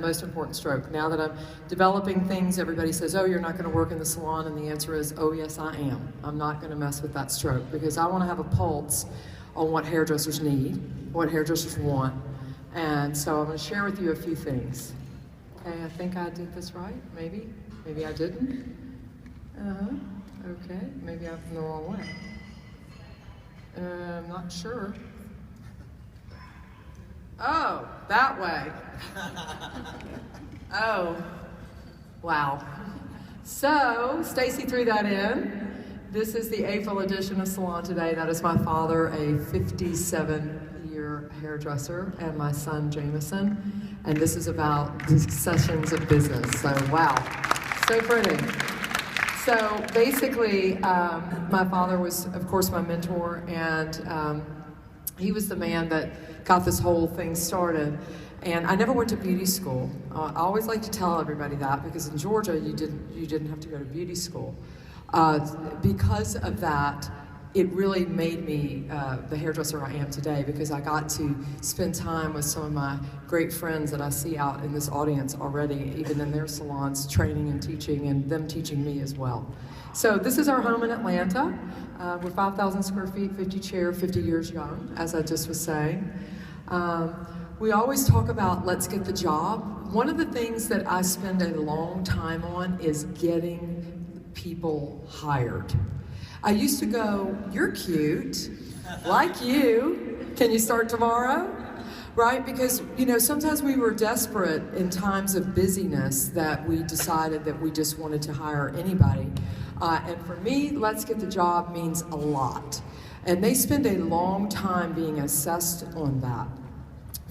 most important stroke. Now that I'm developing things, everybody says, oh, you're not going to work in the salon, and the answer is, oh, yes, I am. I'm not going to mess with that stroke because I want to have a pulse on what hairdressers need, what hairdressers want. And so I'm going to share with you a few things. Okay, I think I did this right, maybe. Maybe I didn't. Okay, maybe I'm the wrong way. I'm not sure. Oh, that way. Oh, wow. So, Stacy threw that in. This is the April edition of Salon Today. That is my father, a 57-year hairdresser, and my son, Jameson. And this is about sessions of business. So, wow, so pretty. So, basically, my father was, of course, my mentor, and he was the man that got this whole thing started. And I never went to beauty school. I always like to tell everybody that because in Georgia you didn't have to go to beauty school. Because of that, it really made me the hairdresser I am today because I got to spend time with some of my great friends that I see out in this audience already, even in their salons, training and teaching, and them teaching me as well. So this is our home in Atlanta. We're 5,000 square feet, 50 chair, 50 years young, as I just was saying. We always talk about let's get the job. One of the things that I spend a long time on is getting people hired. I used to go, you're cute, like you, can you start tomorrow? Right, because sometimes we were desperate in times of busyness that we decided that we just wanted to hire anybody. And for me, let's get the job means a lot. And they spend a long time being assessed on that.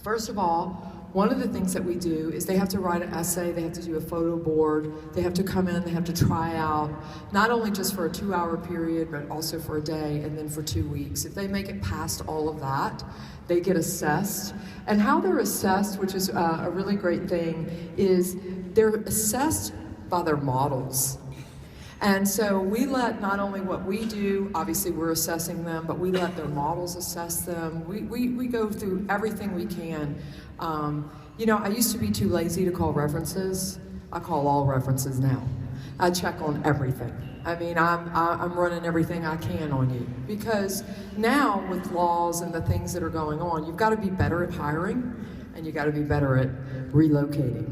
First of all, one of the things that we do is they have to write an essay, they have to do a photo board, they have to come in, they have to try out, not only just for a 2-hour period, but also for a day and then for 2 weeks. If they make it past all of that, they get assessed. And how they're assessed, which is a really great thing, is they're assessed by their models. And so we let not only what we do, obviously we're assessing them, but we let their models assess them. We go through everything we can. I used to be too lazy to call references. I call all references now. I check on everything. I mean, I'm running everything I can on you. Because now with laws and the things that are going on, you've got to be better at hiring and you've got to be better at relocating.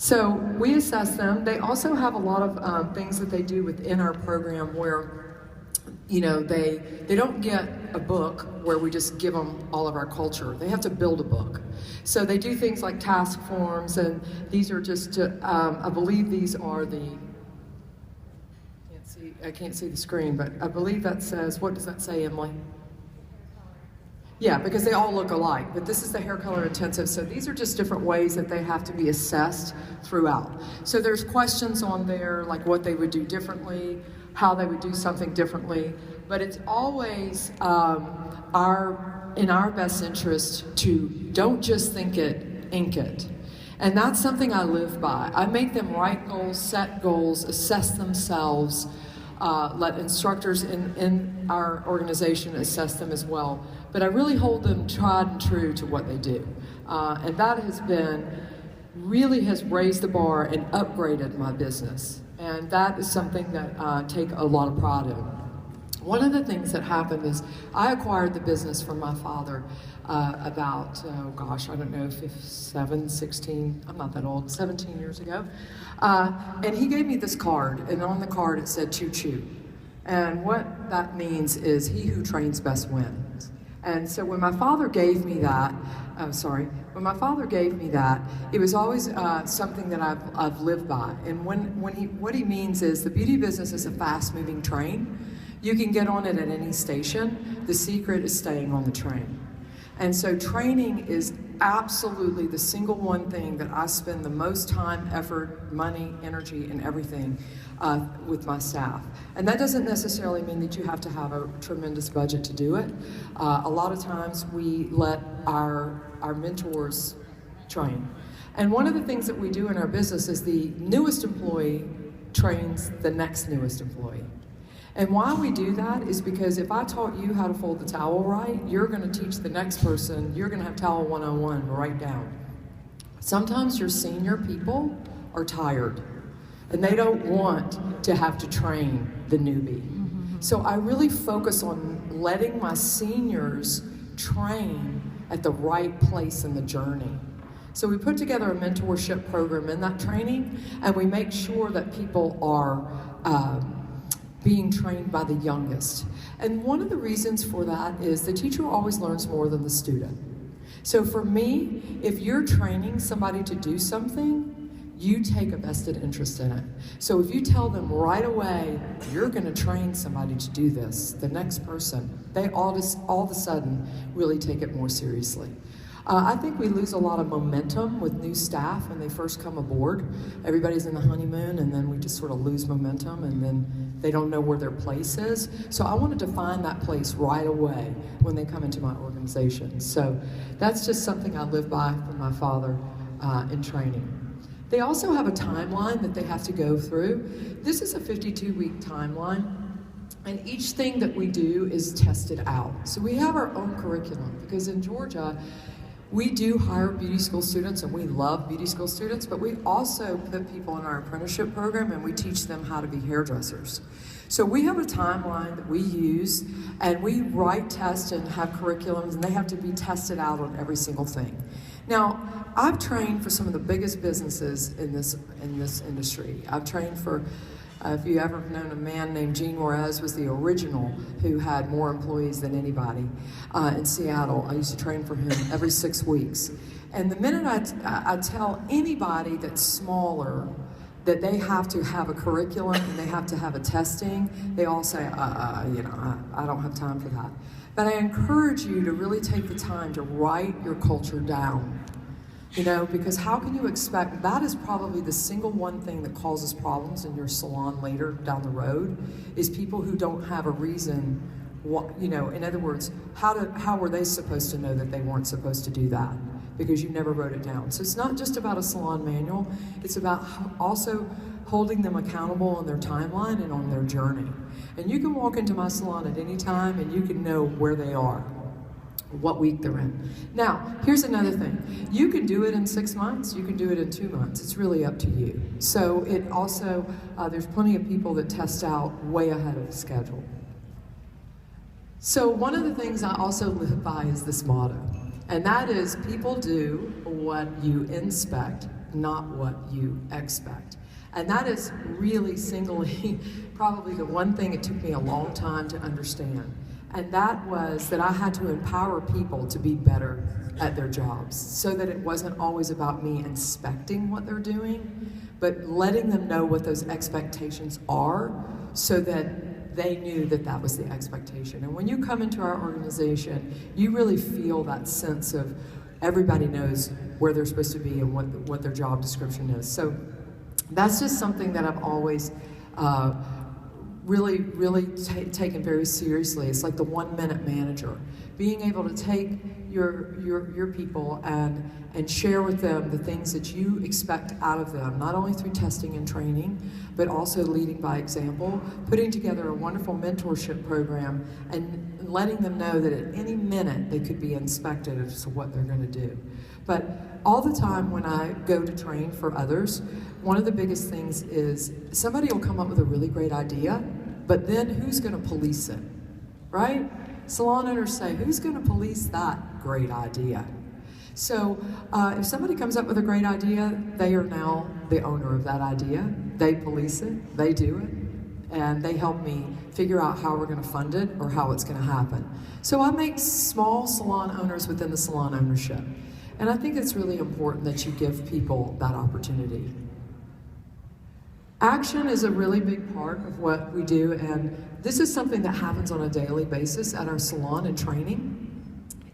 So we assess them. They also have a lot of things that they do within our program where, they don't get a book where we just give them all of our culture. They have to build a book. So they do things like task forms, and these are just, I believe these are I can't see the screen, but I believe that says, what does that say, Emily? Yeah, because they all look alike, but this is the hair color intensive, so these are just different ways that they have to be assessed throughout. So there's questions on there, like what they would do differently, how they would do something differently, but it's always in our best interest to don't just think it, ink it. And that's something I live by. I make them write goals, set goals, assess themselves, let instructors in our organization assess them as well. But I really hold them tried and true to what they do. And that really has raised the bar and upgraded my business. And that is something that I take a lot of pride in. One of the things that happened is I acquired the business from my father about, I don't know, 16, I'm not that old, 17 years ago. And he gave me this card, and on the card it said choo choo. And what that means is he who trains best wins. And so when my father gave me that, it was always something that I've lived by. And what he means is the beauty business is a fast-moving train. You can get on it at any station. The secret is staying on the train. And so training is absolutely the single one thing that I spend the most time, effort, money, energy, and everything with my staff. And that doesn't necessarily mean that you have to have a tremendous budget to do it. A lot of times we let our mentors train. And one of the things that we do in our business is the newest employee trains the next newest employee. And why we do that is because if I taught you how to fold the towel right, you're going to teach the next person, you're going to have towel 101 right down. Sometimes your senior people are tired and they don't want to have to train the newbie. So I really focus on letting my seniors train at the right place in the journey. So we put together a mentorship program in that training, and we make sure that people are being trained by the youngest. And one of the reasons for that is the teacher always learns more than the student. So for me, if you're training somebody to do something, you take a vested interest in it. So if you tell them right away, you're gonna train somebody to do this, the next person, they all of a sudden really take it more seriously. I think we lose a lot of momentum with new staff when they first come aboard. Everybody's in the honeymoon, and then we just sort of lose momentum, and then they don't know where their place is. So I wanted to find that place right away when they come into my organization. So that's just something I live by from my father in training. They also have a timeline that they have to go through. This is a 52-week timeline, and each thing that we do is tested out. So we have our own curriculum, because in Georgia, we do hire beauty school students, and we love beauty school students, but we also put people in our apprenticeship program and we teach them how to be hairdressers. So we have a timeline that we use, and we write tests and have curriculums, and they have to be tested out on every single thing. Now, I've trained for some of the biggest businesses in this industry. I've trained for, if you ever known a man named Gene Juarez, was the original who had more employees than anybody in Seattle. I used to train for him every 6 weeks. And the minute I tell anybody that's smaller that they have to have a curriculum and they have to have a testing, they all say, I don't have time for that. But I encourage you to really take the time to write your culture down. Because how can you expect, that is probably the single one thing that causes problems in your salon later down the road, is people who don't have a reason, in other words, how were they supposed to know that they weren't supposed to do that? Because you never wrote it down. So it's not just about a salon manual, it's about also holding them accountable on their timeline and on their journey. And you can walk into my salon at any time and you can know where they are, what week they're in. Now, here's another thing. You can do it in 6 months, you can do it in 2 months. It's really up to you. So it also, there's plenty of people that test out way ahead of the schedule. So one of the things I also live by is this motto, and that is people do what you inspect, not what you expect. And that is really singly probably the one thing it took me a long time to understand. And that was that I had to empower people to be better at their jobs, so that it wasn't always about me inspecting what they're doing, but letting them know what those expectations are so that they knew that that was the expectation. And when you come into our organization, you really feel that sense of everybody knows where they're supposed to be and what their job description is. So that's just something that I've always really taken very seriously. It's like the 1-minute manager. Being able to take your people and share with them the things that you expect out of them, not only through testing and training, but also leading by example, putting together a wonderful mentorship program and letting them know that at any minute they could be inspected as to what they're going to do. But all the time when I go to train for others, one of the biggest things is somebody will come up with a really great idea, but then who's going to police it, right? Salon owners say, who's going to police that great idea? So if somebody comes up with a great idea, they are now the owner of that idea. They police it, they do it, and they help me figure out how we're going to fund it or how it's going to happen. So I make small salon owners within the salon ownership. And I think it's really important that you give people that opportunity. Action is a really big part of what we do, and this is something that happens on a daily basis at our salon and training.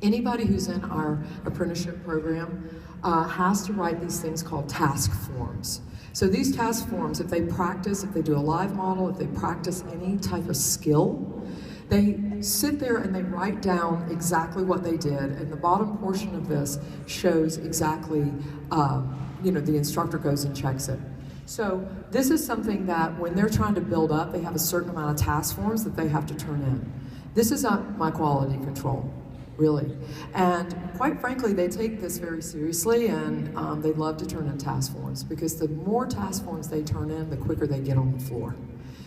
Anybody who's in our apprenticeship program has to write these things called task forms. So these task forms, if they do a live model, if they practice any type of skill, they sit there and they write down exactly what they did, and the bottom portion of this shows exactly, the instructor goes and checks it. So this is something that when they're trying to build up, they have a certain amount of task forms that they have to turn in. This is my quality control. really. And quite frankly, they take this very seriously, and they love to turn in task forms, because the more task forms they turn in, the quicker they get on the floor.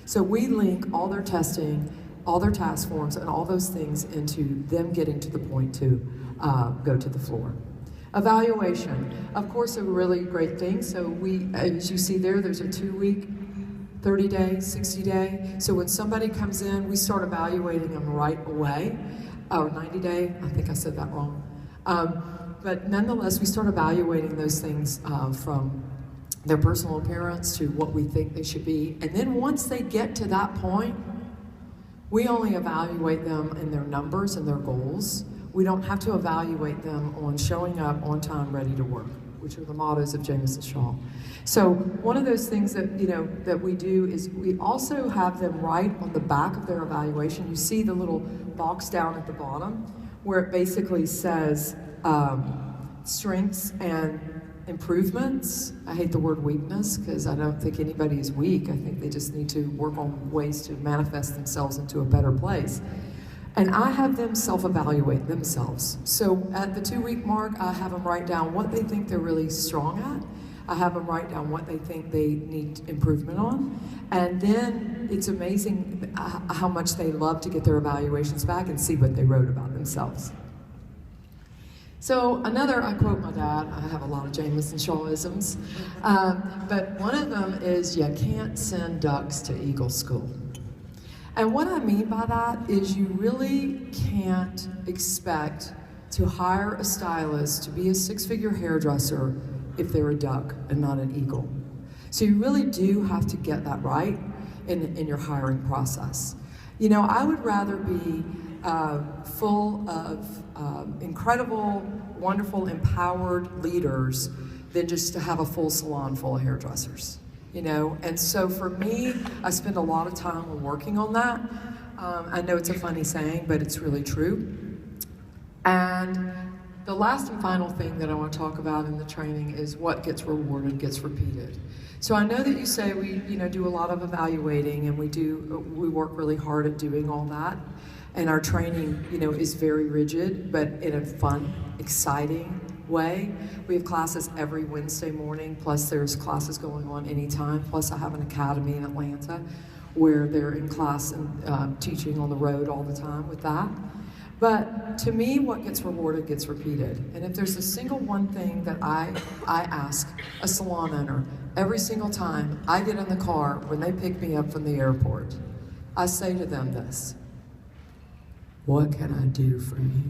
So we link all their testing, all their task forms, and all those things into them getting to the point to go to the floor. Evaluation, of course, a really great thing. So we, as you see there, there's a 2-week, 30-day, 60-day. So when somebody comes in, we start evaluating them right away. Or 90-day, I think I said that wrong. But nonetheless, we start evaluating those things from their personal appearance to what we think they should be. And then once they get to that point, we only evaluate them in their numbers and their goals. We don't have to evaluate them on showing up on time, ready to work, which are the mottos of Jamison Shaw. So one of those things that that we do is we also have them write on the back of their evaluation. You see the little box down at the bottom where it basically says strengths and improvements. I hate the word weakness, because I don't think anybody is weak. I think they just need to work on ways to manifest themselves into a better place. And I have them self-evaluate themselves. So at the 2-week mark, I have them write down what they think they're really strong at. I have them write down what they think they need improvement on. And then it's amazing how much they love to get their evaluations back and see what they wrote about themselves. So another, I quote my dad, I have a lot of Jamison Shaw-isms, but one of them is, you can't send ducks to Eagle School. And what I mean by that is you really can't expect to hire a stylist to be a 6-figure hairdresser if they're a duck and not an eagle. So you really do have to get that right in your hiring process. You know, I would rather be full of incredible, wonderful, empowered leaders than just to have a full salon full of hairdressers. You know, and so for me, I spend a lot of time on working on that. I know it's a funny saying, but it's really true. And the last and final thing that I want to talk about in the training is what gets rewarded gets repeated. So I know that you say we, do a lot of evaluating, and we work really hard at doing all that. And our training, is very rigid, but in a fun, exciting way. We have classes every Wednesday morning, plus there's classes going on anytime. Plus I have an academy in Atlanta where they're in class and teaching on the road all the time with that. But to me, what gets rewarded gets repeated. And if there's a single one thing that I ask a salon owner every single time I get in the car when they pick me up from the airport, I say to them this: what can I do for you?